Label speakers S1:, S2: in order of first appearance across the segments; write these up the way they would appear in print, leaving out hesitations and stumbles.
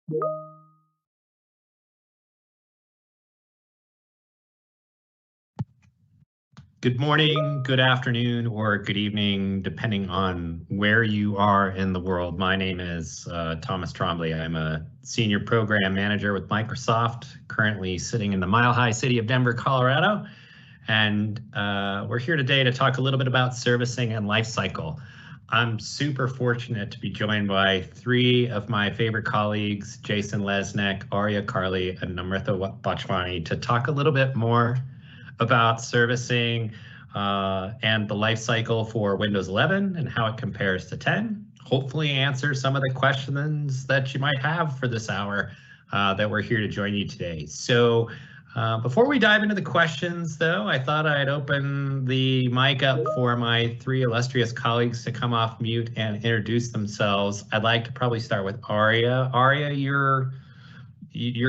S1: Good morning, good afternoon, or good evening, depending on where you are in the world. My name is Thomas Trombley. I'm a senior program manager with Microsoft, currently sitting in the mile-high city of Denver, Colorado. And we're here today to talk a little bit about servicing and lifecycle. I'm super fortunate to be joined by three of my favorite colleagues, Jason Lesnick, Arya Carly, and Namrita Bachwani, to talk a little bit more about servicing and the life cycle for Windows 11 and how it compares to 10. Hopefully answer some of the questions that you might have for this hour that we're here to join you today. So before we dive into the questions, though, I thought I'd open the mic up for my three illustrious colleagues to come off mute and introduce themselves. I'd like to probably start with Arya. Arya, you're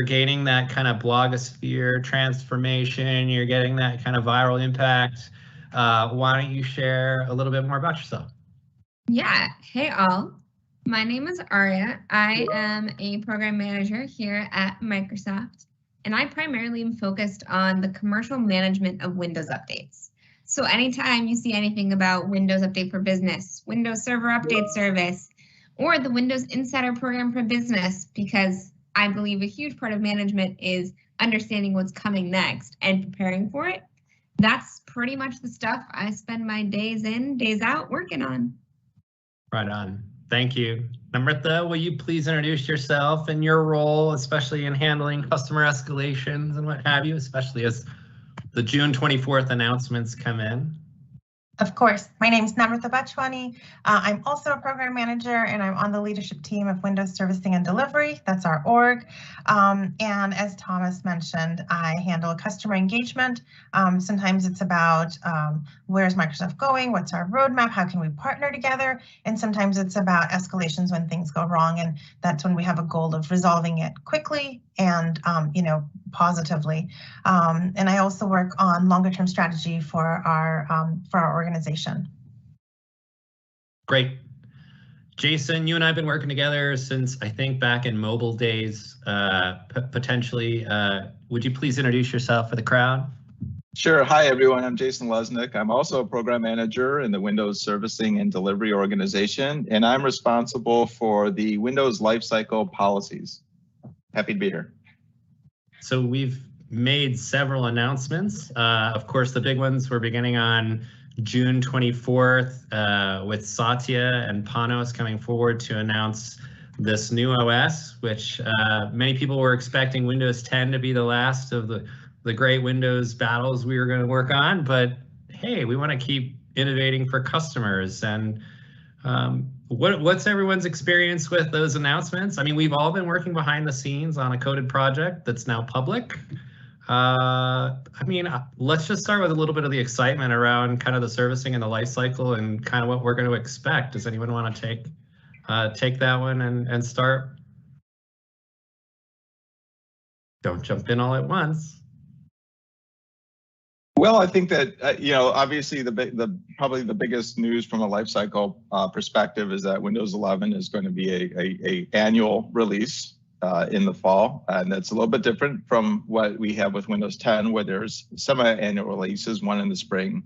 S1: gaining that kind of blogosphere transformation. You're getting that kind of viral impact. Why don't you share a little bit more about yourself?
S2: Yeah. Hey, all. My name is Arya. I am a program manager here at Microsoft, and I primarily am focused on the commercial management of Windows updates. So anytime you see anything about Windows Update for Business, Windows Server Update Service, or the Windows Insider Program for Business, because I believe a huge part of management is understanding what's coming next and preparing for it. That's pretty much the stuff I spend my days in, days out working on.
S1: Right on. Thank you. Namrita, will you please introduce yourself and your role, especially in handling customer escalations and what have you, especially as the June 24th announcements come in?
S3: Of course. My name is Namrita Bachwani. I'm also a program manager, and I'm on the leadership team of Windows Servicing and Delivery. That's our org. And as Thomas mentioned, I handle customer engagement. Sometimes it's about where's Microsoft going? What's our roadmap? How can we partner together? And sometimes it's about escalations when things go wrong. And that's when we have a goal of resolving it quickly and positively. And I also work on longer term strategy for our organization.
S1: Great. Jason, you and I have been working together since I think back in mobile days, potentially. Would you please introduce yourself for the crowd?
S4: Sure. Hi, everyone. I'm Jason Lesnick. I'm also a program manager in the Windows Servicing and Delivery organization, and I'm responsible for the Windows lifecycle policies. Happy to be here.
S1: So we've made several announcements. Of course, the big ones were beginning on June 24th with Satya and Panos coming forward to announce this new OS, which many people were expecting Windows 10 to be the last of the great Windows battles we were going to work on. But hey, we want to keep innovating for customers. And what's everyone's experience with those announcements? I mean, we've all been working behind the scenes on a coded project that's now public. I mean, let's just start with a little bit of the excitement around kind of the servicing and the life cycle and kind of what we're going to expect. Does anyone want to take that one and start? Don't jump in all at once.
S4: Well, I think that obviously probably the biggest news from a lifecycle perspective is that Windows 11 is going to be a annual release in the fall, and that's a little bit different from what we have with Windows 10, where there's semi-annual releases, one in the spring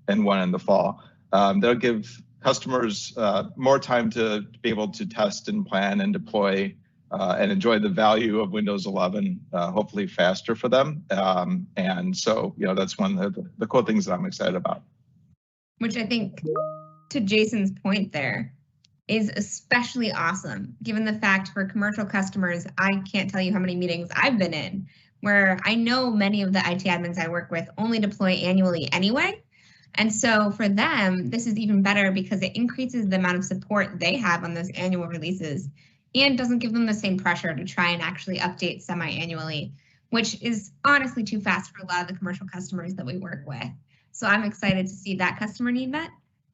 S4: and one in the fall. They'll give customers more time to be able to test and plan and deploy and enjoy the value of Windows 11, hopefully faster for them. And so, that's one of the cool things that I'm excited about.
S2: Which I think, to Jason's point there, is especially awesome, given the fact for commercial customers, I can't tell you how many meetings I've been in where I know many of the IT admins I work with only deploy annually anyway. And so for them, this is even better because it increases the amount of support they have on those annual releases and doesn't give them the same pressure to try and actually update semi-annually, which is honestly too fast for a lot of the commercial customers that we work with. So I'm excited to see that customer need met.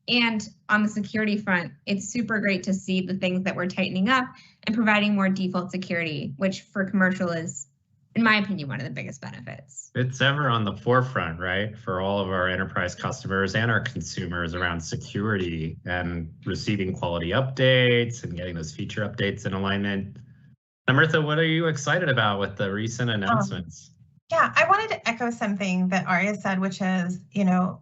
S2: And on the security front, it's super great to see the things that we're tightening up and providing more default security, which for commercial is, in my opinion, one of the biggest benefits.
S1: It's ever on the forefront, right, for all of our enterprise customers and our consumers around security and receiving quality updates and getting those feature updates in alignment. Namrata, what are you excited about with the recent announcements?
S3: Yeah, I wanted to echo something that Arya said, which is,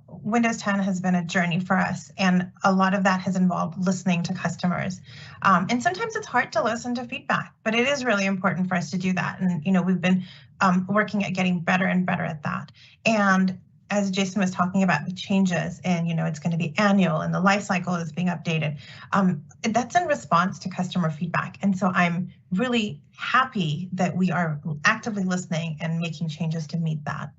S3: Windows 10 has been a journey for us, and a lot of that has involved listening to customers. And sometimes it's hard to listen to feedback, but it is really important for us to do that. And, we've been working at getting better and better at that. And as Jason was talking about the changes and, it's going to be annual and the life cycle is being updated, that's in response to customer feedback. And so I'm really happy that we are actively listening and making changes to meet that.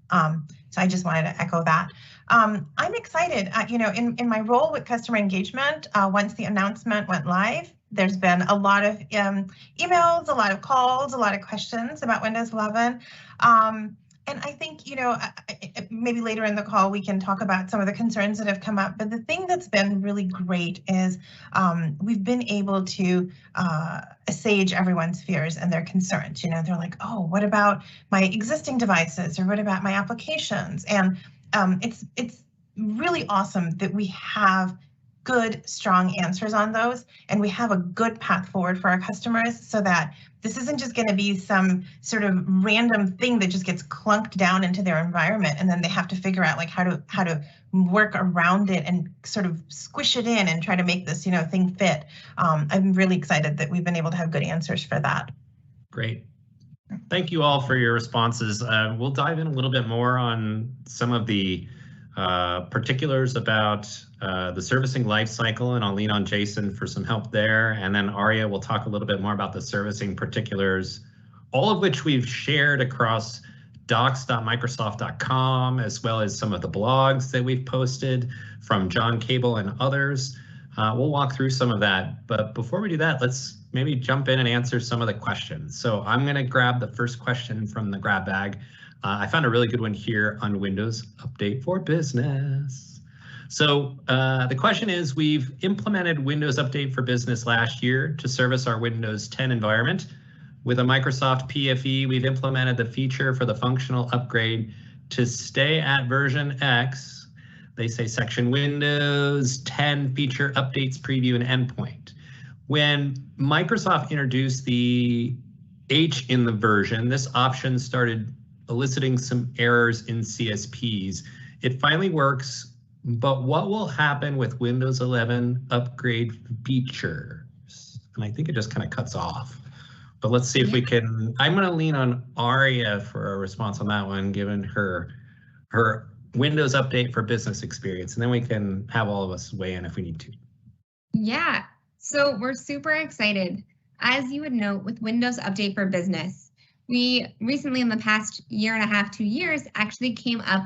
S3: So I just wanted to echo that. I'm excited, in my role with customer engagement, once the announcement went live, there's been a lot of emails, a lot of calls, a lot of questions about Windows 11. And I think, maybe later in the call, we can talk about some of the concerns that have come up. But the thing that's been really great is we've been able to assuage everyone's fears and their concerns. They're like, oh, what about my existing devices? Or what about my applications? And it's really awesome that we have good, strong answers on those, and we have a good path forward for our customers so that this isn't just going to be some sort of random thing that just gets clunked down into their environment, and then they have to figure out like how to work around it and sort of squish it in and try to make this thing fit. I'm really excited that we've been able to have good answers for that.
S1: Great. Thank you all for your responses. We'll dive in a little bit more on some of the particulars about the servicing life cycle, and I'll lean on Jason for some help there. And then Arya will talk a little bit more about the servicing particulars, all of which we've shared across docs.microsoft.com, as well as some of the blogs that we've posted from John Cable and others. We'll walk through some of that, but before we do that, let's maybe jump in and answer some of the questions. So I'm going to grab the first question from the grab bag. I found a really good one here on Windows Update for Business. So the question is, we've implemented Windows Update for Business last year to service our Windows 10 environment. With a Microsoft PFE, we've implemented the feature for the functional upgrade to stay at version X. They say section Windows 10 feature updates preview and endpoint. When Microsoft introduced the H in the version, this option started eliciting some errors in CSPs. It finally works, but what will happen with Windows 11 upgrade features? And I think it just kind of cuts off. But let's see if we can. I'm going to lean on Arya for a response on that one, given her Windows Update for Business experience, and then we can have all of us weigh in if we need to.
S2: Yeah, so we're super excited. As you would note, with Windows Update for Business, we recently, in the past year and a half, 2 years, actually came up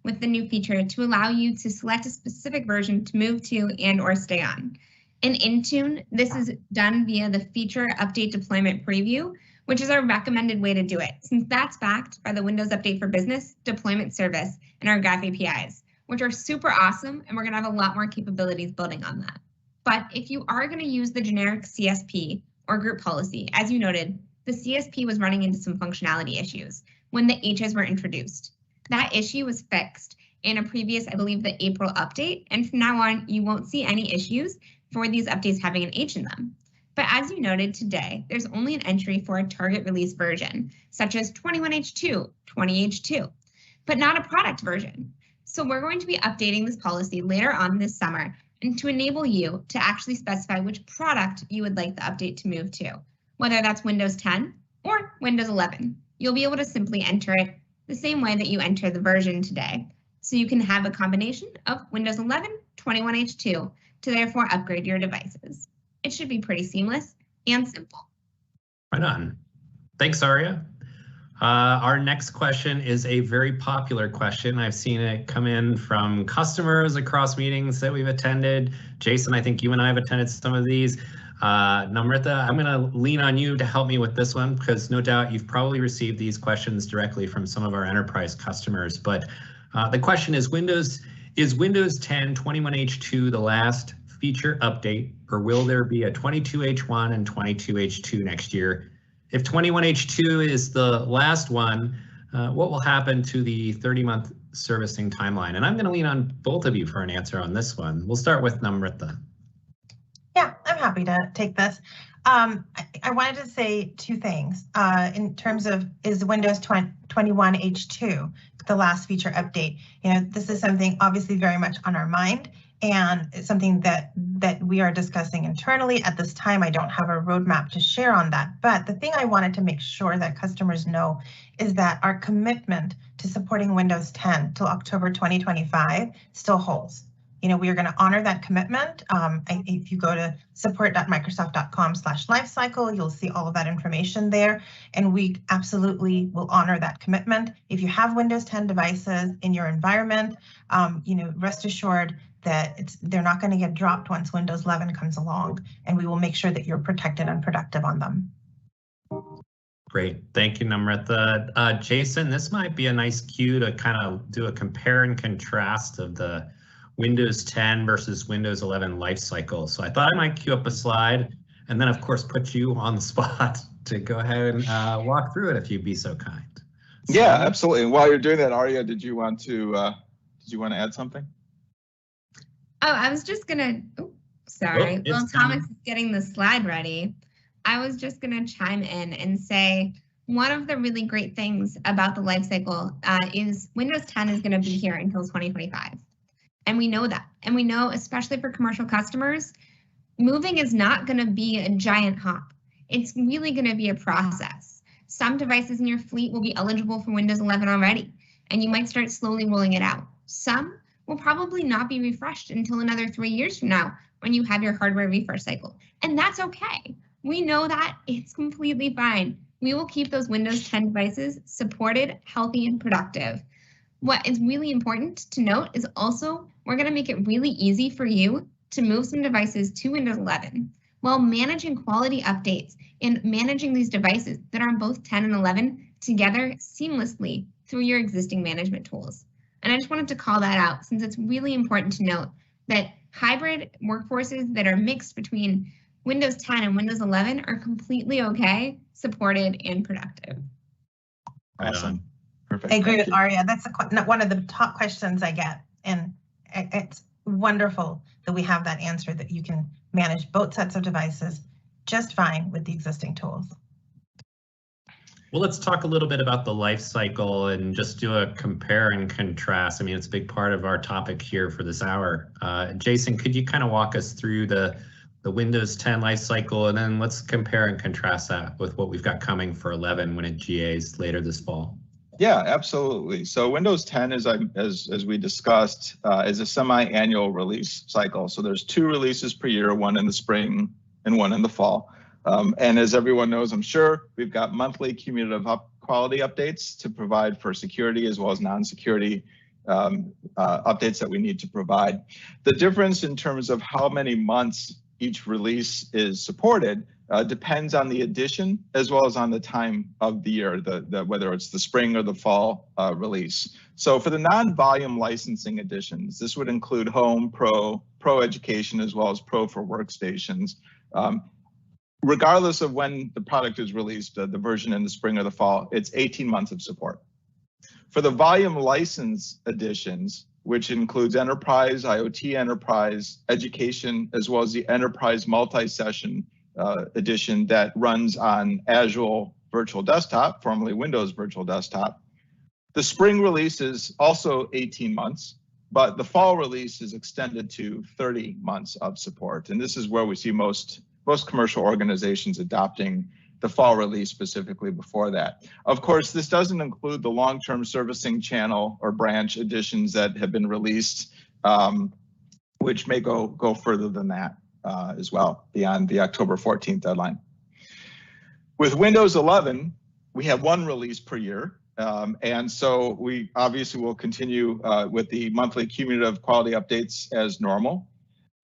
S2: with the new feature to allow you to select a specific version to move to and or stay on. In Intune, this is done via the Feature Update Deployment Preview, which is our recommended way to do it, since that's backed by the Windows Update for Business deployment service and our Graph APIs, which are super awesome, and we're going to have a lot more capabilities building on that. But if you are going to use the generic CSP or group policy, as you noted, the CSP was running into some functionality issues when the H's were introduced. That issue was fixed in a previous, I believe, the April update, and from now on, you won't see any issues for these updates having an H in them. But as you noted today, there's only an entry for a target release version, such as 21H2, 20H2, but not a product version. So we're going to be updating this policy later on this summer and to enable you to actually specify which product you would like the update to move to, whether that's Windows 10 or Windows 11. You'll be able to simply enter it the same way that you enter the version today. So you can have a combination of Windows 11, 21H2 to therefore upgrade your devices. It should be pretty seamless and simple.
S1: Right on. Thanks, Arya. Our next question is a very popular question. I've seen it come in from customers across meetings that we've attended. Jason, I think you and I have attended some of these. Namrata, I'm going to lean on you to help me with this one, because no doubt you've probably received these questions directly from some of our enterprise customers. But the question is, Windows 10 21H2 the last feature update, or will there be a 22H1 and 22H2 next year? If 21H2 is the last one, what will happen to the 30-month servicing timeline? And I'm going to lean on both of you for an answer on this one. We'll start with Namrata.
S3: Yeah, I'm happy to take this. I wanted to say two things in terms of is Windows 21 H2 the last feature update. You know, this is something obviously very much on our mind, and it's something that we are discussing internally at this time. I don't have a roadmap to share on that, but the thing I wanted to make sure that customers know is that our commitment to supporting Windows 10 till October 2025 still holds. You know, we are going to honor that commitment. If you go to support.microsoft.com/lifecycle, you'll see all of that information there, and we absolutely will honor that commitment. If you have Windows 10 devices in your environment, you know, rest assured that they're not going to get dropped once Windows 11 comes along, and we will make sure that you're protected and productive on them.
S1: Great, thank you, Namrata. Jason, this might be a nice cue to kind of do a compare and contrast of the Windows 10 versus Windows 11 lifecycle. So I thought I might queue up a slide and then of course put you on the spot to go ahead and walk through it if you'd be so kind. So,
S4: yeah, absolutely. And while you're doing that, Arya, did you want to add something?
S2: Oh, I was just gonna, sorry. While Thomas is getting the slide ready, I was just gonna chime in and say, one of the really great things about the lifecycle is Windows 10 is gonna be here until 2025. And we know that. And we know, especially for commercial customers, moving is not going to be a giant hop. It's really going to be a process. Some devices in your fleet will be eligible for Windows 11 already, and you might start slowly rolling it out. Some will probably not be refreshed until another 3 years from now when you have your hardware refresh cycle. And that's okay. We know that. It's completely fine. We will keep those Windows 10 devices supported, healthy, and productive. What is really important to note is also we're going to make it really easy for you to move some devices to Windows 11 while managing quality updates and managing these devices that are on both 10 and 11 together seamlessly through your existing management tools. And I just wanted to call that out since it's really important to note that hybrid workforces that are mixed between Windows 10 and Windows 11 are completely okay, supported, and productive.
S4: Awesome. Perfect.
S3: I agree with Arya. That's one of the top questions I get, and it's wonderful that we have that answer, that you can manage both sets of devices just fine with the existing tools.
S1: Well, let's talk a little bit about the life cycle and just do a compare and contrast. I mean, it's a big part of our topic here for this hour. Jason, could you kind of walk us through the Windows 10 life cycle, and then let's compare and contrast that with what we've got coming for 11 when it GAs later this fall.
S4: Yeah, absolutely. So Windows 10, as we discussed, is a semi-annual release cycle. So there's 2 releases per year, one in the spring and one in the fall. And as everyone knows, I'm sure, we've got monthly cumulative quality updates to provide for security as well as non-security updates that we need to provide. The difference in terms of how many months each release is supported depends on the edition as well as on the time of the year, whether it's the spring or the fall release. So for the non-volume licensing editions, this would include Home, Pro Education, as well as Pro for Workstations. Regardless of when the product is released, the version in the spring or the fall, it's 18 months of support. For the volume license editions, which includes Enterprise, IoT Enterprise, Education, as well as the Enterprise Multi-Session edition that runs on Azure Virtual Desktop, formerly Windows Virtual Desktop. The spring release is also 18 months, but the fall release is extended to 30 months of support. And this is where we see most commercial organizations adopting the fall release specifically before that. Of course, this doesn't include the long-term servicing channel or branch editions that have been released, which may go further than that as well, beyond the October 14th deadline. With Windows 11, we have 1 release per year. And so we obviously will continue with the monthly cumulative quality updates as normal.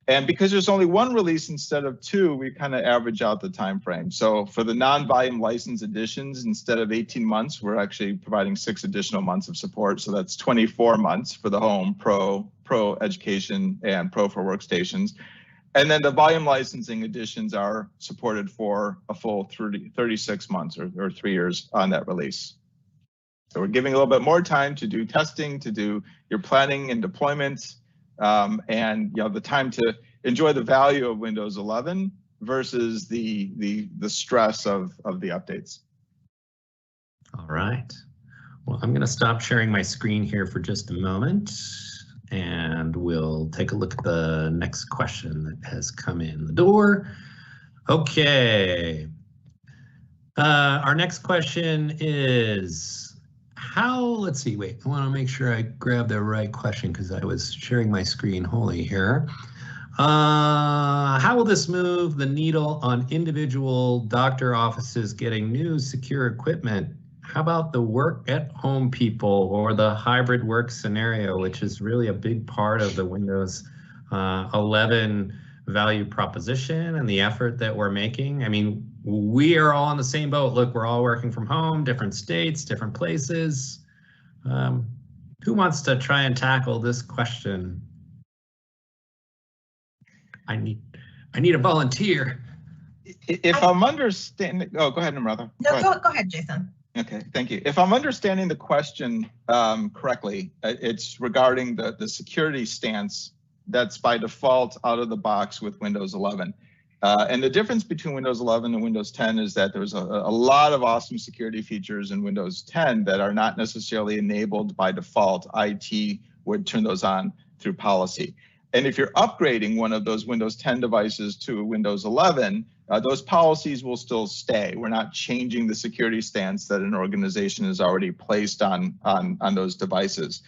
S4: And because there's only 1 release instead of 2, we kind of average out the time frame. So for the non-volume license editions, instead of 18 months, we're actually providing 6 additional months of support. So that's 24 months for the Home, Pro Education, and Pro for Workstations. And then the volume licensing editions are supported for a full 36 months or 3 years on that release. So we're giving a little bit more time to do testing, to do your planning and deployment, and the time to enjoy the value of Windows 11 versus the stress of the updates.
S1: All right. Well, I'm going to stop sharing my screen here for just a moment, and we'll take a look at the next question that has come in the door. Okay. Our next question is let's see, wait, I want to make sure I grab the right question because I was sharing my screen wholly here. How will this move the needle on individual doctor offices getting new secure equipment? How about the work at home people or the hybrid work scenario, which is really a big part of the Windows 11 value proposition and the effort that we're making? I mean, we are all in the same boat. Look, we're all working from home, different states, different places. Who wants to try and tackle this question? I need a volunteer.
S4: If I'm understanding, oh, go ahead, Namratha.
S3: No, go ahead, Jason.
S4: Okay, thank you. If I'm understanding the question correctly, it's regarding the security stance that's by default out of the box with Windows 11. And the difference between Windows 11 and Windows 10 is that there's a lot of awesome security features in Windows 10 that are not necessarily enabled by default. IT would turn those on through policy. And if you're upgrading one of those Windows 10 devices to Windows 11, those policies will still stay. We're not changing the security stance that an organization has already placed on those devices.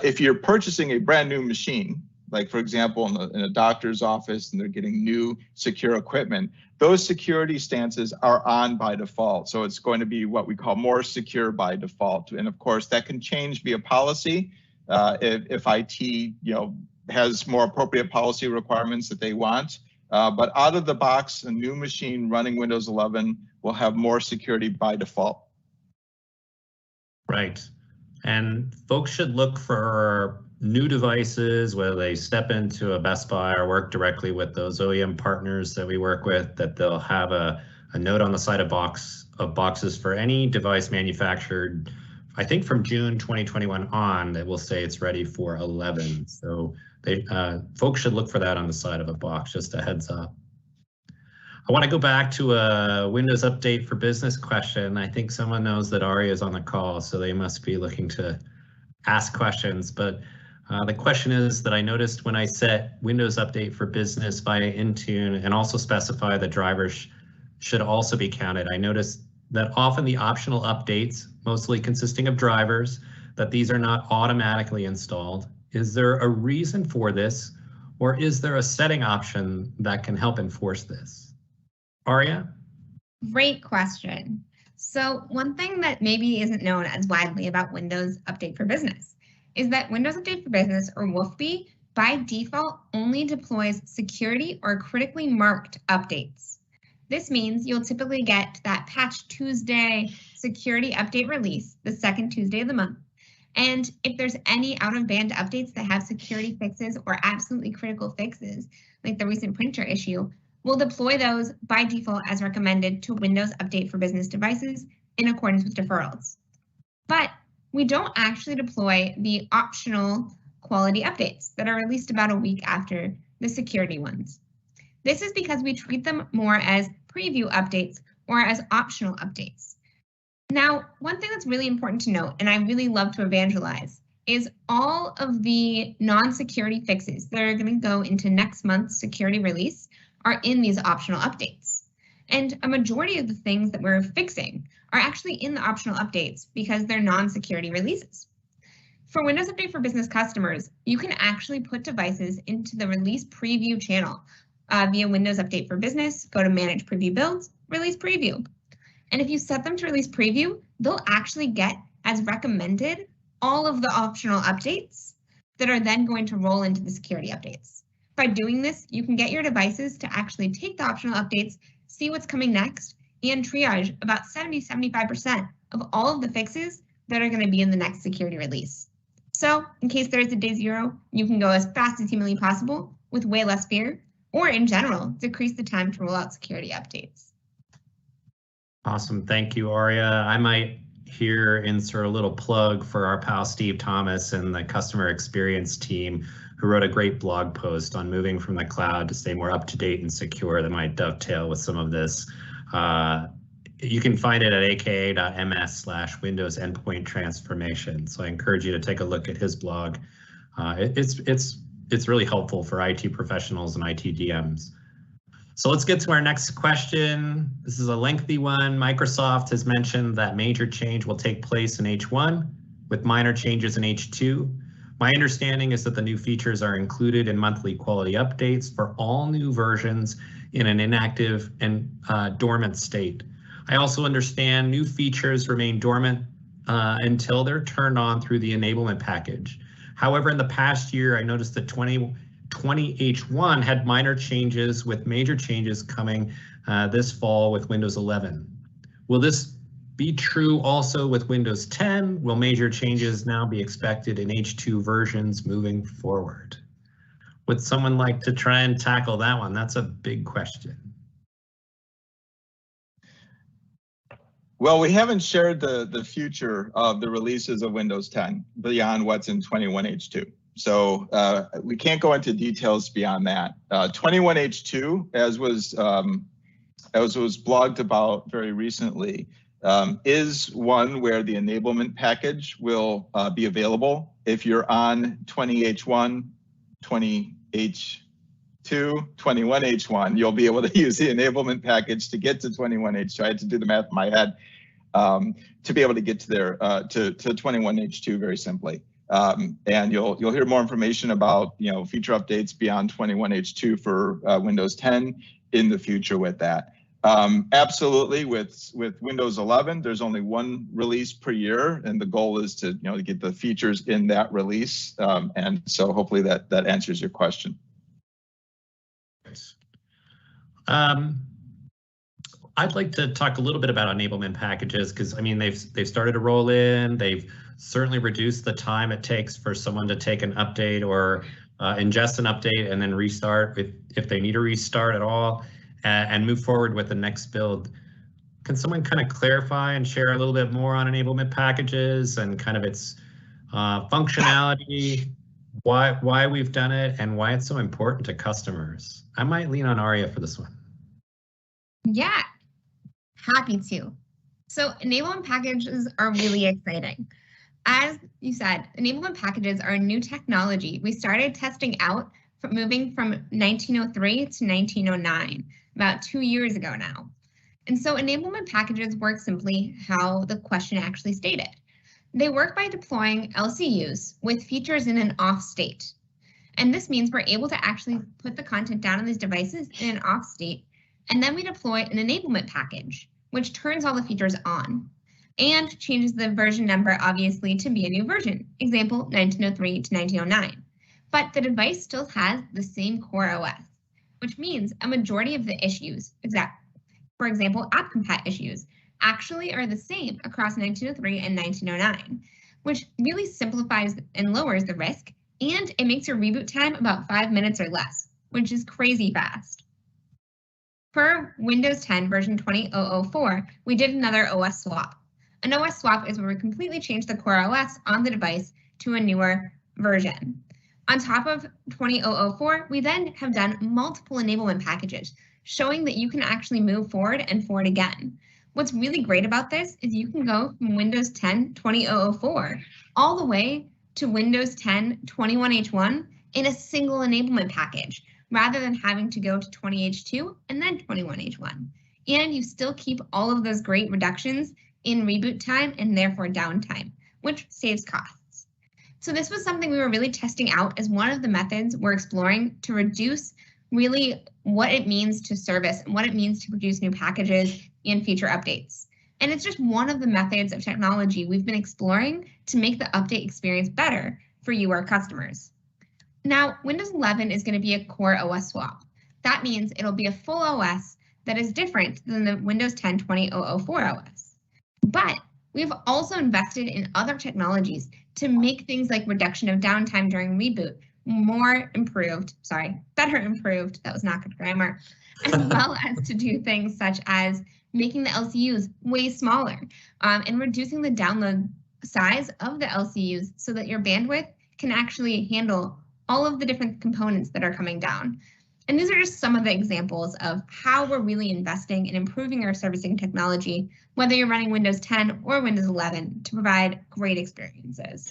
S4: If you're purchasing a brand new machine, like for example, in a doctor's office and they're getting new secure equipment, those security stances are on by default. So it's going to be what we call more secure by default. And of course, that can change via policy if IT, has more appropriate policy requirements that they want. But out of the box, a new machine running Windows 11 will have more security by default.
S1: Right. And folks should look for new devices, whether they step into a Best Buy or work directly with those OEM partners that we work with, that they'll have a note on the side of boxes for any device manufactured, I think from June 2021 on, that will say it's ready for 11. So folks should look for that on the side of a box, just a heads up. I want to go back to a Windows Update for Business question. I think someone knows that Aria is on the call, so they must be looking to ask questions. But the question is that I noticed when I set Windows Update for Business via Intune and also specify that drivers should also be counted, I noticed that often the optional updates, mostly consisting of drivers, that these are not automatically installed. Is there a reason for this, or is there a setting option that can help enforce this? Aria?
S2: Great question. So one thing that maybe isn't known as widely about Windows Update for Business is that Windows Update for Business, or WUFB, by default only deploys security or critically marked updates. This means you'll typically get that Patch Tuesday security update release the second Tuesday of the month. And if there's any out-of-band updates that have security fixes or absolutely critical fixes, like the recent printer issue, we'll deploy those by default as recommended to Windows Update for Business devices in accordance with deferrals. But we don't actually deploy the optional quality updates that are released about a week after the security ones. This is because we treat them more as preview updates or as optional updates. Now, one thing that's really important to note, and I really love to evangelize, is all of the non-security fixes that are going to go into next month's security release are in these optional updates. And a majority of the things that we're fixing are actually in the optional updates because they're non-security releases. For Windows Update for Business customers, you can actually put devices into the release preview channel via Windows Update for Business, go to Manage Preview Builds, Release Preview. And if you set them to Release Preview, they'll actually get, as recommended, all of the optional updates that are then going to roll into the security updates. By doing this, you can get your devices to actually take the optional updates, see what's coming next, and triage about 70–75% of all of the fixes that are going to be in the next security release. So in case there is a day zero, you can go as fast as humanly possible with way less fear, or in general, decrease the time to roll out security updates.
S1: Awesome, thank you, Aria. I might here insert a little plug for our pal Steve Thomas and the customer experience team, who wrote a great blog post on moving from the cloud to stay more up to date and secure that might dovetail with some of this. You can find it at aka.ms/Windows Endpoint Transformation. So I encourage you to take a look at his blog. It's really helpful for IT professionals and IT DMs. So let's get to our next question. This is a lengthy one. Microsoft has mentioned that major change will take place in H1 with minor changes in H2. My understanding is that the new features are included in monthly quality updates for all new versions in an inactive and dormant state. I also understand new features remain dormant until they're turned on through the enablement package. However, in the past year, I noticed that 20H1 had minor changes with major changes coming this fall with Windows 11. Will this be true also with Windows 10? Will major changes now be expected in H2 versions moving forward? Would someone like to try and tackle that one? That's a big question.
S4: Well, we haven't shared the future of the releases of Windows 10 beyond what's in 21H2. So we can't go into details beyond that. 21H2, as was blogged about very recently, is one where the enablement package will be available. If you're on 20H1, 20H2, 21H1, you'll be able to use the enablement package to get to 21H2. I had to do the math in my head to be able to get to there to 21H2 very simply. And you'll hear more information about feature updates beyond 21H2 for Windows 10 in the future with that. Absolutely, with Windows 11, there's only one release per year, and the goal is to get the features in that release. And so hopefully that answers your question.
S1: I'd like to talk a little bit about enablement packages because I mean they've started to roll in. They've certainly reduced the time it takes for someone to take an update or ingest an update and then restart if they need to restart at all and move forward with the next build. Can someone kind of clarify and share a little bit more on enablement packages and kind of its functionality, why we've done it, and why it's so important to customers? I might lean on Aria for this one.
S2: Yeah, happy to. So enablement packages are really exciting. As you said, enablement packages are a new technology we started testing out from moving from 1903 to 1909, about 2 years ago now. And so enablement packages work simply how the question actually stated. They work by deploying LCUs with features in an off state. And this means we're able to actually put the content down on these devices in an off state, and then we deploy an enablement package, which turns all the features on and changes the version number, obviously, to be a new version, example 1903 to 1909. But the device still has the same core OS, which means a majority of the issues, for example, app compat issues, actually are the same across 1903 and 1909, which really simplifies and lowers the risk, and it makes your reboot time about 5 minutes or less, which is crazy fast. For Windows 10 version 20.004, we did another OS swap. An OS swap is where we completely change the core OS on the device to a newer version. On top of 20.004, we then have done multiple enablement packages, showing that you can actually move forward and forward again. What's really great about this is you can go from Windows 10 20.004 all the way to Windows 10 21H1 in a single enablement package, rather than having to go to 20H2 and then 21H1. And you still keep all of those great reductions in reboot time and therefore downtime, which saves costs. So this was something we were really testing out as one of the methods we're exploring to reduce really what it means to service and what it means to produce new packages and feature updates. And it's just one of the methods of technology we've been exploring to make the update experience better for you, our customers. Now, Windows 11 is going to be a core OS swap. That means it'll be a full OS that is different than the Windows 10 20.004 OS. But we've also invested in other technologies to make things like reduction of downtime during reboot better improved, that was not good grammar, as well as to do things such as making the LCUs way smaller, and reducing the download size of the LCUs so that your bandwidth can actually handle all of the different components that are coming down. And these are just some of the examples of how we're really investing in improving our servicing technology, whether you're running Windows 10 or Windows 11, to provide great experiences.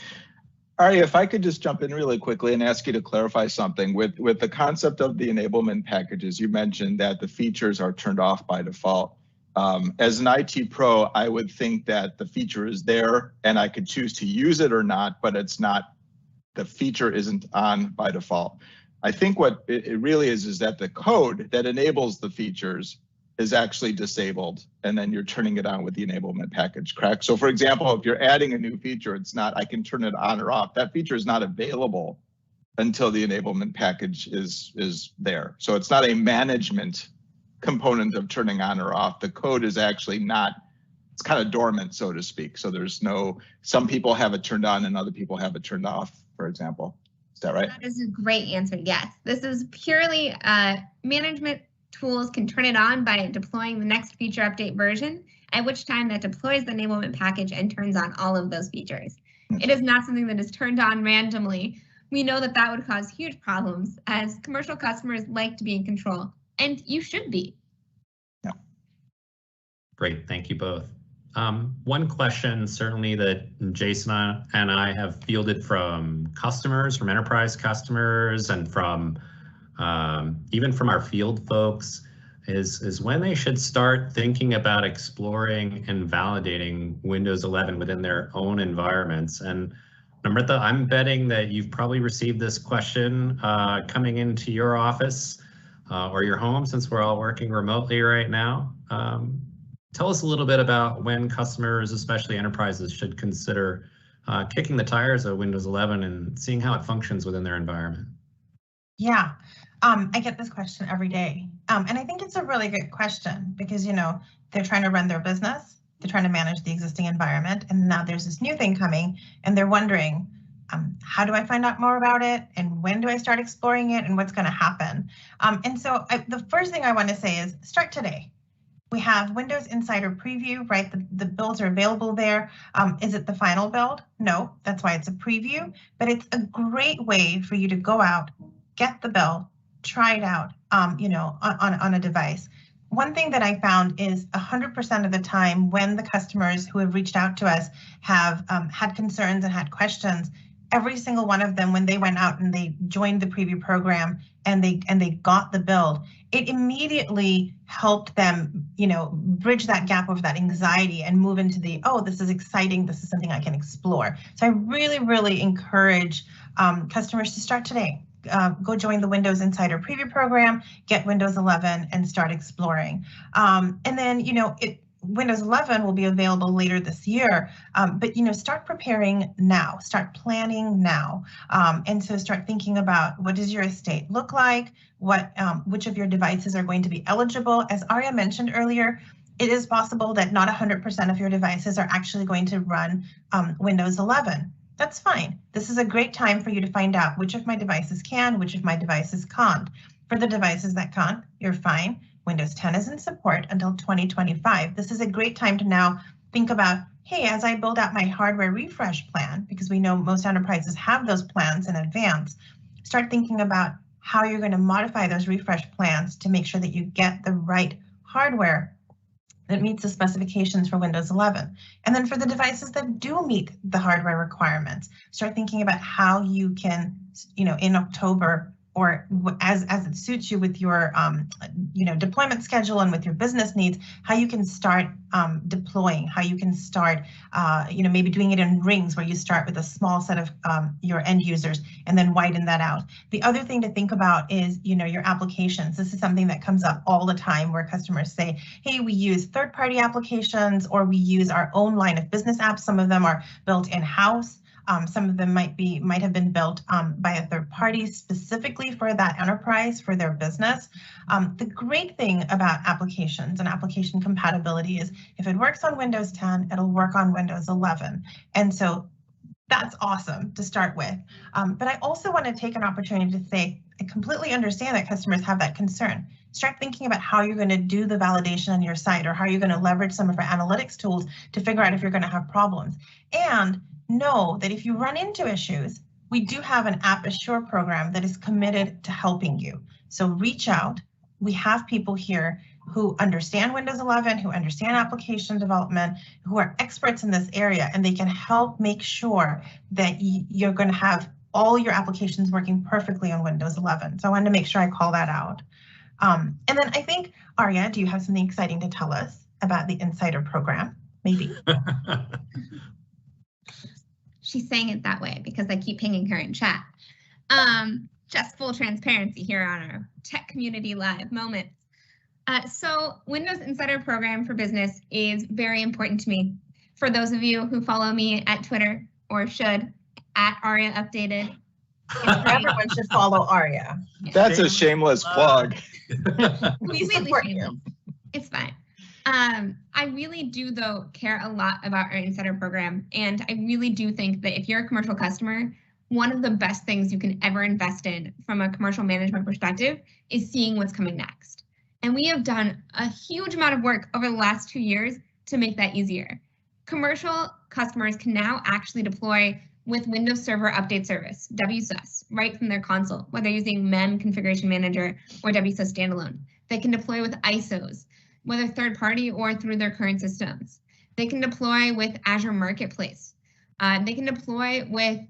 S4: Ari, if I could just jump in really quickly and ask you to clarify something. With the concept of the enablement packages, you mentioned that the features are turned off by default. As an IT pro, I would think that the feature is there and I could choose to use it or not, but it's not, the feature isn't on by default. I think what it really is that the code that enables the features is actually disabled, and then you're turning it on with the enablement package, correct? So for example, if you're adding a new feature, it's not, I can turn it on or off. That feature is not available until the enablement package is there. So it's not a management component of turning on or off. The code is actually not, it's kind of dormant, so to speak. So there's no, some people have it turned on and other people have it turned off, for example. Is that right?
S2: That is a great answer, yes. This is purely management tools can turn it on by deploying the next feature update version, at which time that deploys the enablement package and turns on all of those features. It is not something that is turned on randomly. We know that that would cause huge problems, as commercial customers like to be in control, and you should be.
S4: Yeah.
S1: Great, thank you both. One question certainly that Jason and I have fielded from customers, from enterprise customers, and from even from our field folks is when they should start thinking about exploring and validating Windows 11 within their own environments. And Namrita, I'm betting that you've probably received this question coming into your office or your home, since we're all working remotely right now. Tell us a little bit about when customers, especially enterprises, should consider kicking the tires of Windows 11 and seeing how it functions within their environment.
S3: Yeah, I get this question every day. And I think it's a really good question because, you know, they're trying to run their business, they're trying to manage the existing environment, and now there's this new thing coming, and they're wondering, how do I find out more about it? And when do I start exploring it? And what's going to happen? And so the first thing I want to say is start today. We have Windows Insider Preview, right? The builds are available there. Is it the final build? No, that's why it's a preview, but it's a great way for you to go out, get the build, try it out, you know, on a device. One thing that I found is 100% of the time when the customers who have reached out to us have had concerns and had questions, every single one of them, when they went out and they joined the preview program and they got the build, it immediately helped them, you know, bridge that gap of that anxiety and move into the, oh, this is exciting, this is something I can explore. So I really, really encourage customers to start today. Go join the Windows Insider Preview program, get Windows 11 and start exploring. And then, you know, Windows 11 will be available later this year, but, you know, start preparing now, start planning now. And so start thinking about what does your estate look like, which of your devices are going to be eligible. As Arya mentioned earlier, it is possible that not 100% of your devices are actually going to run Windows 11. That's fine. This is a great time for you to find out which of my devices can, which of my devices can't. For the devices that can't, you're fine. Windows 10 is in support until 2025. This is a great time to now think about, hey, as I build out my hardware refresh plan, because we know most enterprises have those plans in advance, start thinking about how you're going to modify those refresh plans to make sure that you get the right hardware that meets the specifications for Windows 11. And then for the devices that do meet the hardware requirements, start thinking about how you can, you know, in October or as it suits you with your you know, deployment schedule and with your business needs, how you can start deploying, how you can start you know, maybe doing it in rings where you start with a small set of your end users and then widen that out. The other thing to think about is, you know, your applications. This is something that comes up all the time where customers say, hey, we use third-party applications or we use our own line of business apps. Some of them are built in-house. Some of them might have been built by a third party specifically for that enterprise, for their business. The great thing about applications and application compatibility is if it works on Windows 10, it'll work on Windows 11. And so that's awesome to start with. But I also want to take an opportunity to say, I completely understand that customers have that concern. start thinking about how you're going to do the validation on your site, or how you're going to leverage some of our analytics tools to figure out if you're going to have problems. And know that if you run into issues, we do have an App Assure program that is committed to helping you. So reach out. We have people here who understand Windows 11, who understand application development, who are experts in this area, and they can help make sure that you're going to have all your applications working perfectly on Windows 11. So I wanted to make sure I call that out. And then I think, Arya, do you have something exciting to tell us about the Insider program? Maybe.
S2: She's saying it that way because I keep pinging her in chat. Just full transparency here on our Tech Community Live moments. So Windows Insider Program for Business is very important to me. For those of you who follow me at Twitter, or should, at Arya Updated.
S3: Everyone should follow Arya.
S4: That's a shameless plug.
S3: We support you.
S2: It's fine. I really do, though, care a lot about our Insider Program. And I really do think that if you're a commercial customer, one of the best things you can ever invest in from a commercial management perspective is seeing what's coming next. And we have done a huge amount of work over the last 2 years to make that easier. Commercial customers can now actually deploy with Windows Server Update Service, WSUS, right from their console, whether using MEM Configuration Manager or WSUS Standalone. They can deploy with ISOs, whether third party or through their current systems. They can deploy with Azure Marketplace. They can deploy with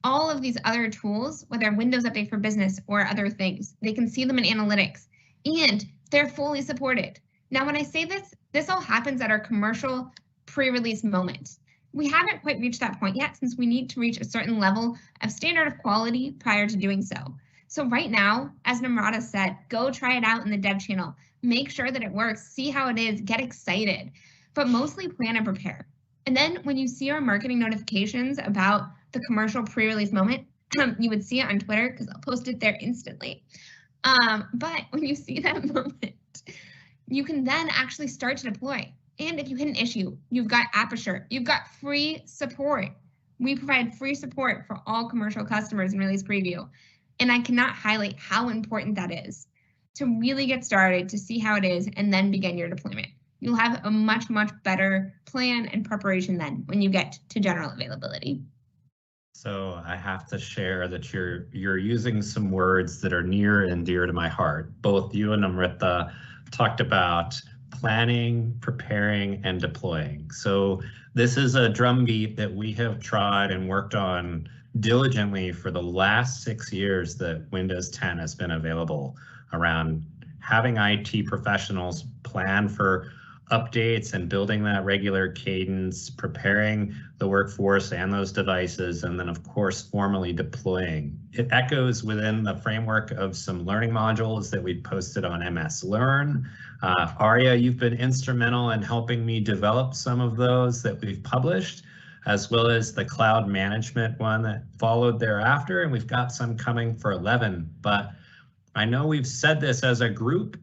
S2: all of these other tools, whether Windows Update for Business or other things. They can see them in analytics, and they're fully supported. Now, when I say this, this all happens at our commercial pre-release moment. We haven't quite reached that point yet, since we need to reach a certain level of standard of quality prior to doing so. So right now, as Namrata said, go try it out in the dev channel. Make sure that it works, see how it is, get excited, but mostly plan and prepare. And then when you see our marketing notifications about the commercial pre-release moment, you would see it on Twitter because I'll post it there instantly. But when you see that moment, you can then actually start to deploy. And if you hit an issue, you've got App Assure, you've got free support. We provide free support for all commercial customers in release preview. And I cannot highlight how important that is to really get started, to see how it is, and then begin your deployment. You'll have a much, much better plan and preparation then when you get to general availability.
S1: So I have to share that you're using some words that are near and dear to my heart. Both you and Amrita talked about planning, preparing, and deploying. So this is a drumbeat that we have tried and worked on diligently for the last 6 years that Windows 10 has been available, around having IT professionals plan for updates and building that regular cadence, preparing the workforce and those devices, and then of course formally deploying. It echoes within the framework of some learning modules that we posted on MS Learn. Arya, you've been instrumental in helping me develop some of those that we've published, as well as the cloud management one that followed thereafter, and we've got some coming for 11. But I know we've said this as a group,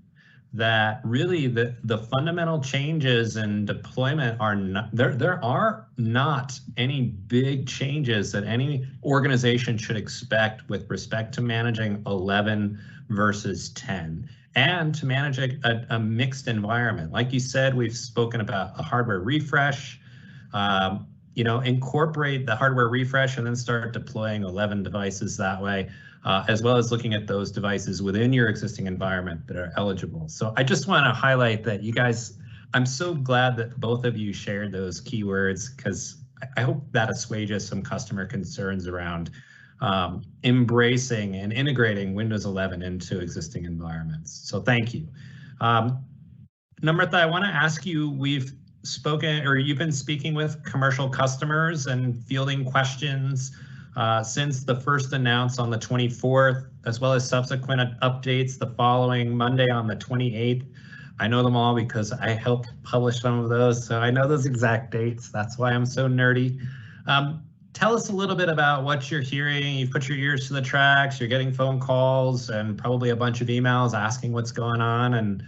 S1: that really the fundamental changes in deployment are not, there are not any big changes that any organization should expect with respect to managing 11 versus 10, and to manage a mixed environment. Like you said, we've spoken about a hardware refresh, incorporate the hardware refresh and then start deploying 11 devices that way. As well as looking at those devices within your existing environment that are eligible. So I just want to highlight that you guys, I'm so glad that both of you shared those keywords, because I hope that assuages some customer concerns around embracing and integrating Windows 11 into existing environments. So thank you. Namrita, I want to ask you, we've spoken, or you've been speaking with commercial customers and fielding questions since the first announce on the 24th, as well as subsequent updates the following Monday on the 28th. I know them all because I helped publish some of those, so I know those exact dates. That's why I'm so nerdy. Tell us a little bit about what you're hearing. You've put your ears to the tracks, you're getting phone calls and probably a bunch of emails asking what's going on. And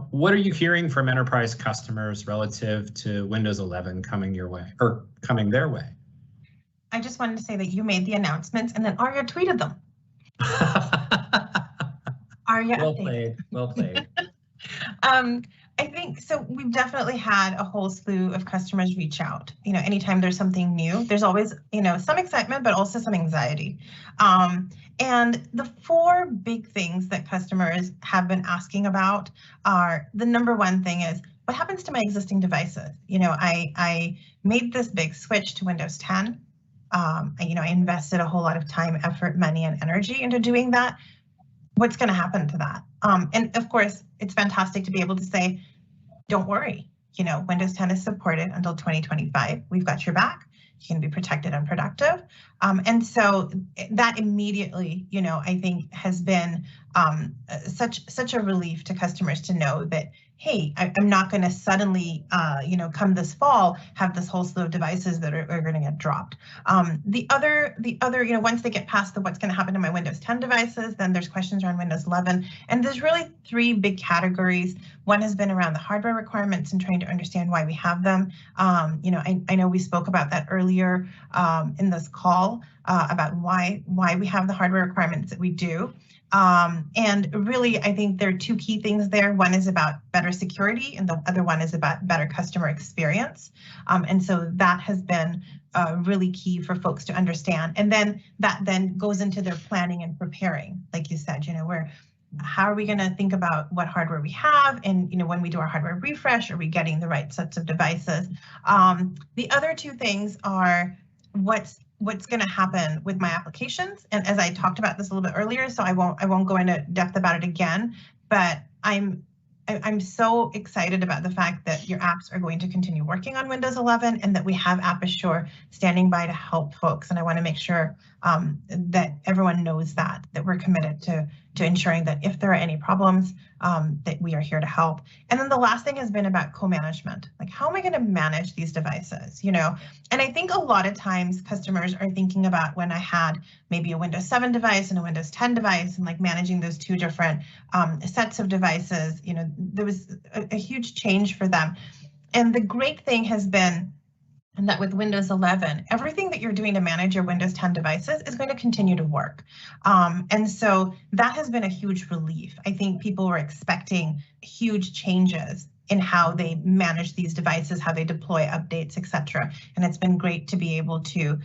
S1: what are you hearing from enterprise customers relative to Windows 11 coming your way, or coming their way?
S3: I just wanted to say that you made the announcements and then Arya tweeted them. ARIA
S1: Well
S3: update.
S1: played. Well played.
S3: I think so. We've definitely had a whole slew of customers reach out. You know, anytime there's something new, there's always, you know, some excitement, but also some anxiety. And the 4 big things that customers have been asking about are, the number one thing is, what happens to my existing devices? You know, I made this big switch to Windows 10. You know, I invested a whole lot of time, effort, money, and energy into doing that. What's going to happen to that? And of course, it's fantastic to be able to say, don't worry, you know, Windows 10 is supported until 2025. We've got your back. You can be protected and productive. And so that immediately, you know, I think has been such a relief to customers to know that, hey, I'm not going to suddenly, you know, come this fall, have this whole slew of devices that are going to get dropped. The other, you know, once they get past the what's going to happen to my Windows 10 devices, then there's questions around Windows 11. And there's really 3 big categories. One has been around the hardware requirements and trying to understand why we have them. You know, I know we spoke about that earlier in this call about why we have the hardware requirements that we do. And really, I think there are 2 key things there. One is about better security, and the other one is about better customer experience. And so that has been really key for folks to understand. And then that then goes into their planning and preparing. Like you said, you know, how are we going to think about what hardware we have? And, you know, when we do our hardware refresh, are we getting the right sets of devices? The other 2 things are what's going to happen with my applications. And as I talked about this a little bit earlier, so I won't go into depth about it again, but I'm so excited about the fact that your apps are going to continue working on Windows 11 and that we have App Assure standing by to help folks. And I want to make sure that everyone knows that we're committed to ensuring that if there are any problems, that we are here to help. And then the last thing has been about co-management. Like, how am I going to manage these devices? You know, and I think a lot of times customers are thinking about when I had maybe a Windows 7 device and a Windows 10 device and like managing those 2 different sets of devices. You know, there was a huge change for them. And the great thing has been that with Windows 11, everything that you're doing to manage your Windows 10 devices is going to continue to work. And so that has been a huge relief. I think people were expecting huge changes in how they manage these devices, how they deploy updates, etc. And it's been great to be able to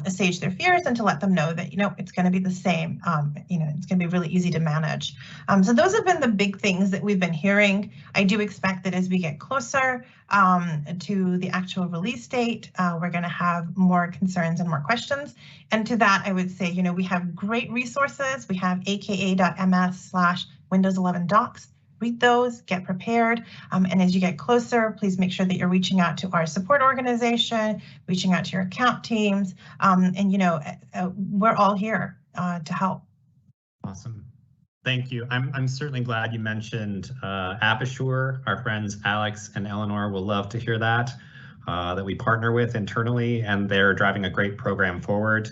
S3: assuage their fears and to let them know that, you know, it's going to be the same. You know, it's going to be really easy to manage. So those have been the big things that we've been hearing. I do expect that as we get closer to the actual release date, we're going to have more concerns and more questions. And to that, I would say, you know, we have great resources. We have aka.ms/Windows 11 docs. Read those, get prepared, and as you get closer, please make sure that you're reaching out to our support organization, reaching out to your account teams, and you know, we're all here to help.
S1: Awesome. Thank you. I'm certainly glad you mentioned App Assure. Our friends Alex and Eleanor will love to hear that we partner with internally, and they're driving a great program forward.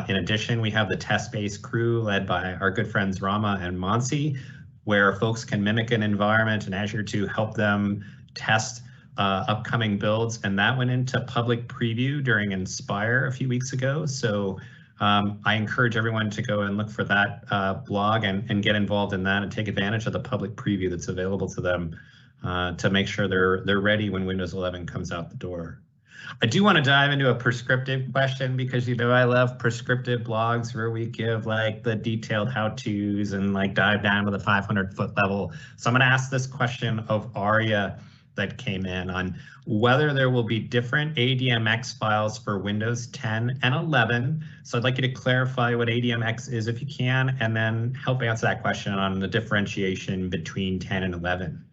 S1: In addition, we have the test-based crew led by our good friends Rama and Monsi, where folks can mimic an environment in Azure to help them test upcoming builds. And that went into public preview during Inspire a few weeks ago. So I encourage everyone to go and look for that blog and get involved in that and take advantage of the public preview that's available to them to make sure they're ready when Windows 11 comes out the door. I do want to dive into a prescriptive question because, you know, I love prescriptive blogs where we give like the detailed how-tos and like dive down to the 500-foot level. So I'm going to ask this question of Aria that came in on whether there will be different ADMX files for Windows 10 and 11. So I'd like you to clarify what ADMX is if you can, and then help answer that question on the differentiation between 10 and 11.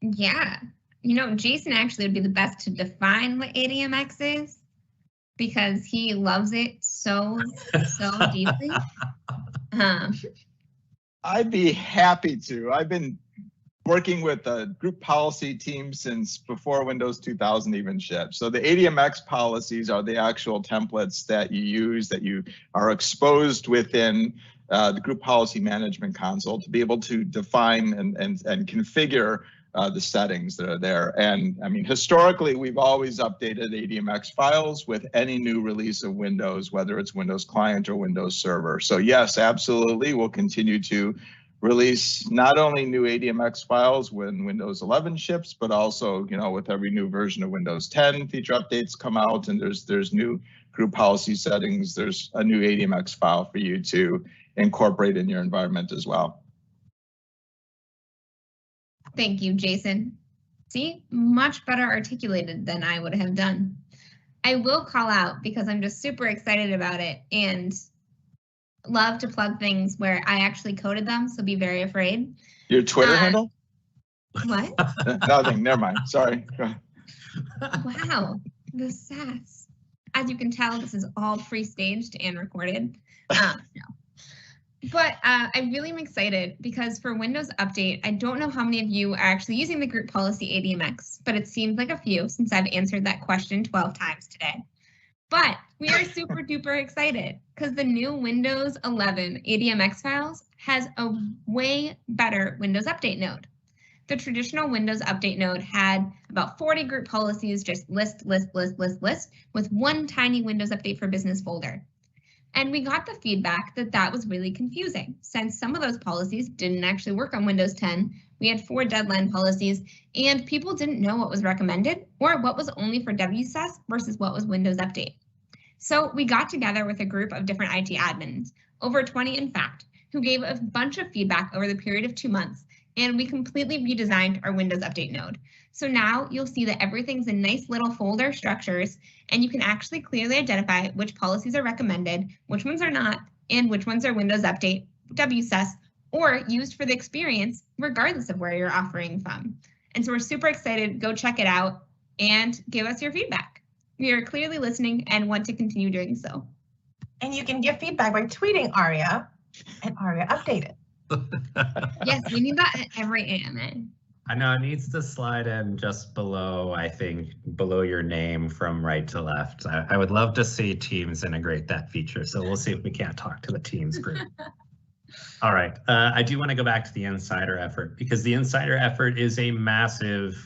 S2: Yeah. You know, Jason actually would be the best to define what ADMX is because he loves it so deeply.
S4: I'd be happy to. I've been working with the group policy team since before Windows 2000 even shipped. So the ADMX policies are the actual templates that you use, that you are exposed within the group policy management console to be able to define and configure the settings that are there. And I mean, historically, we've always updated ADMX files with any new release of Windows, whether it's Windows Client or Windows Server. So yes, absolutely, we'll continue to release not only new ADMX files when Windows 11 ships, but also, you know, with every new version of Windows 10, feature updates come out, and there's new group policy settings. There's a new ADMX file for you to incorporate in your environment as well.
S2: Thank you, Jason. See, much better articulated than I would have done. I will call out because I'm just super excited about it and love to plug things where I actually coded them, so be very afraid.
S4: Your Twitter handle?
S2: What?
S4: Nothing, never mind, sorry.
S2: Wow, the sass. As you can tell, this is all pre-staged and recorded. No. But I really am excited because for Windows Update, I don't know how many of you are actually using the group policy ADMX, but it seems like a few since I've answered that question 12 times today. But we are super duper excited because the new Windows 11 ADMX files has a way better Windows Update node. The traditional Windows Update node had about 40 group policies, just list, with one tiny Windows Update for Business folder. And we got the feedback that that was really confusing since some of those policies didn't actually work on Windows 10. We had 4 deadline policies and people didn't know what was recommended or what was only for WSUS versus what was Windows Update. So we got together with a group of different IT admins, over 20 in fact, who gave a bunch of feedback over the period of 2 months, and we completely redesigned our Windows Update node. So now you'll see that everything's in nice little folder structures, and you can actually clearly identify which policies are recommended, which ones are not, and which ones are Windows Update, WSUS, or used for the experience, regardless of where you're offering from. And so we're super excited. Go check it out and give us your feedback. We are clearly listening and want to continue doing so.
S3: And you can give feedback by tweeting Aria and Aria updated.
S2: Yes, we need that at every AMA.
S1: I know it needs to slide in just below, I think, below your name from right to left. I would love to see Teams integrate that feature. So we'll see if we can't talk to the Teams group. All right. I do want to go back to the Insider effort because the Insider effort is a massive,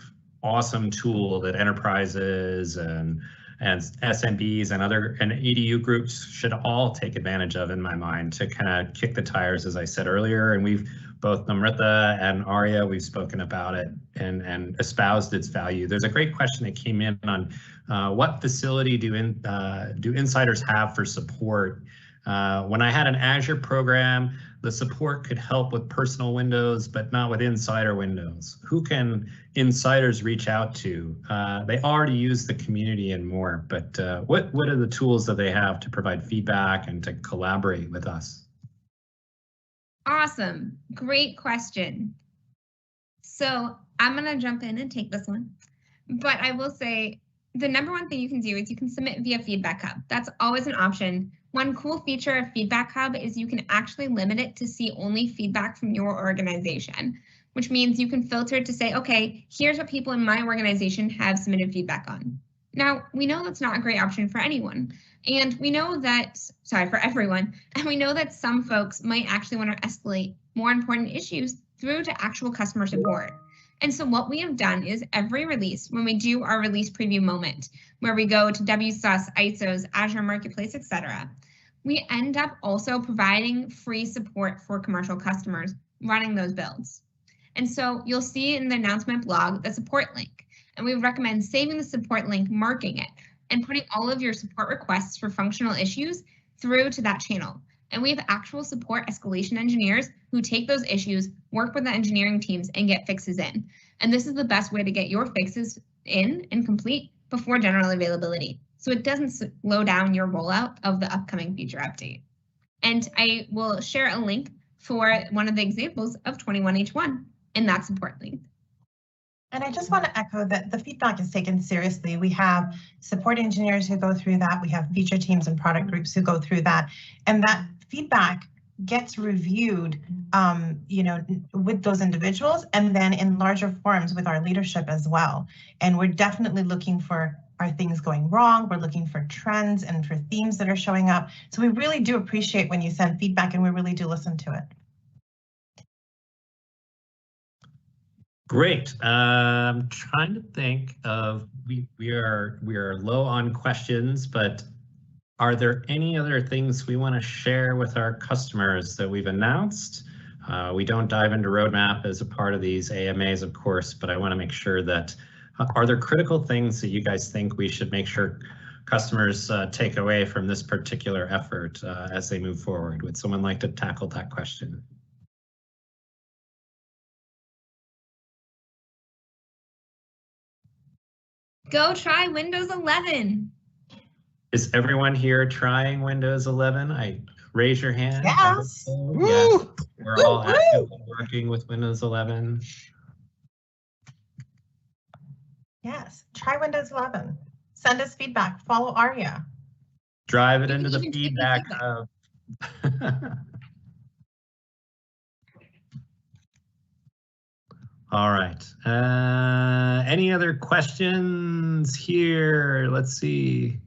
S1: awesome tool that enterprises and SMBs and EDU groups should all take advantage of, in my mind, to kind of kick the tires, as I said earlier. And we've both Namrata and Aria, we've spoken about it and espoused its value. There's a great question that came in on what facility do insiders have for support? When I had an Azure program, the support could help with personal Windows, but not with Insider Windows. Who can insiders reach out to? They already use the community and more, but what are the tools that they have to provide feedback and to collaborate with us?
S2: Awesome, great question. So I'm gonna jump in and take this one, but I will say the number one thing you can do is you can submit via Feedback Hub. That's always an option. One cool feature of Feedback Hub is you can actually limit it to see only feedback from your organization, which means you can filter it to say, okay, here's what people in my organization have submitted feedback on. Now, we know that's not a great option for anyone. And we know that, for everyone, and we know that some folks might actually want to escalate more important issues through to actual customer support. And so what we have done is every release, when we do our release preview moment, where we go to WSUS, ISOs, Azure Marketplace, etc., we end up also providing free support for commercial customers running those builds. And so you'll see in the announcement blog the support link, and we recommend saving the support link, marking it, and putting all of your support requests for functional issues through to that channel. And we have actual support escalation engineers who take those issues, work with the engineering teams, and get fixes in. And this is the best way to get your fixes in and complete before general availability, so it doesn't slow down your rollout of the upcoming feature update. And I will share a link for one of the examples of 21H1 in that support link.
S3: And I just want to echo that the feedback is taken seriously. We have support engineers who go through that. We have feature teams and product groups who go through that. And that feedback gets reviewed, with those individuals and then in larger forums with our leadership as well. And we're definitely looking for, are things going wrong? We're looking for trends and for themes that are showing up. So we really do appreciate when you send feedback and we really do listen to it.
S1: Great. I'm trying to think of, we are low on questions, but are there any other things we want to share with our customers that we've announced? We don't dive into roadmap as a part of these AMAs, of course, but I want to make sure that are there critical things that you guys think we should make sure customers take away from this particular effort as they move forward? Would someone like to tackle that question?
S2: Go try Windows 11.
S1: Is everyone here trying Windows 11? Raise your hand.
S3: Yes.
S1: Yes. We're all actively working with Windows 11.
S3: Yes, try Windows 11. Send us feedback. Follow Arya.
S1: Drive it into the feedback hub. All right. Any other questions here? Let's see.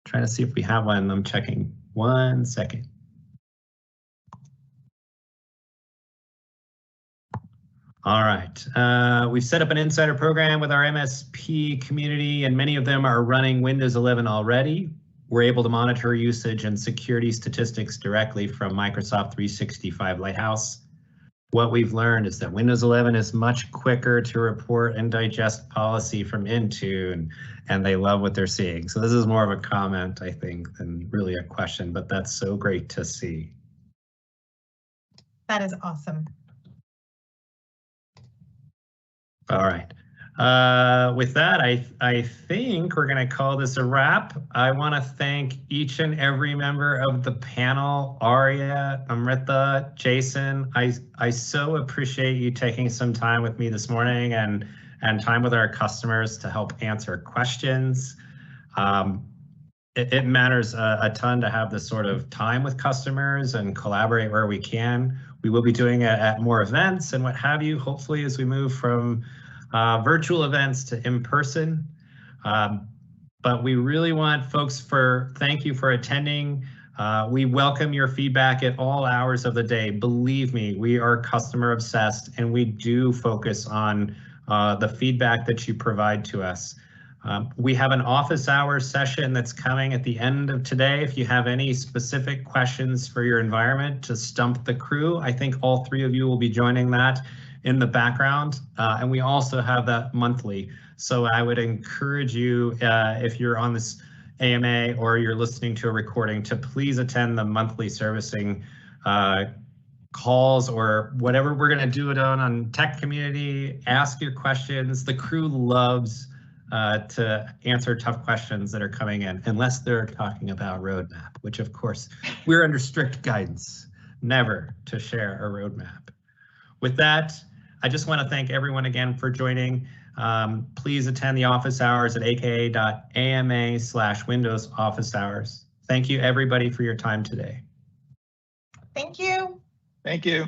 S1: Trying to see if we have one. I'm checking. 1 second. All right. We've set up an insider program with our MSP community, and many of them are running Windows 11 already. We're able to monitor usage and security statistics directly from Microsoft 365 Lighthouse. What we've learned is that Windows 11 is much quicker to report and digest policy from Intune, and they love what they're seeing. So this is more of a comment, I think, than really a question, but that's so great to see.
S3: That is awesome.
S1: All right. With that, I think we're going to call this a wrap. I want to thank each and every member of the panel, Arya, Amrita, Jason. I so appreciate you taking some time with me this morning and time with our customers to help answer questions. It matters a ton to have this sort of time with customers and collaborate where we can. We will be doing it at more events and what have you, hopefully, as we move from virtual events to in-person. But we really want folks thank you for attending. We welcome your feedback at all hours of the day. Believe me, we are customer obsessed and we do focus on the feedback that you provide to us. We have an office hours session that's coming at the end of today. If you have any specific questions for your environment to stump the crew, I think all 3 of you will be joining that in the background. And we also have that monthly. So I would encourage you, if you're on this AMA or you're listening to a recording, to please attend the monthly servicing calls or whatever we're going to do it on tech community. Ask your questions. The crew loves to answer tough questions that are coming in, unless they're talking about roadmap, which of course we're under strict guidance, never to share a roadmap. With that, I just want to thank everyone again for joining. Please attend the office hours at aka.ama/Windows office hours. Thank you everybody for your time today.
S3: Thank you.
S4: Thank you.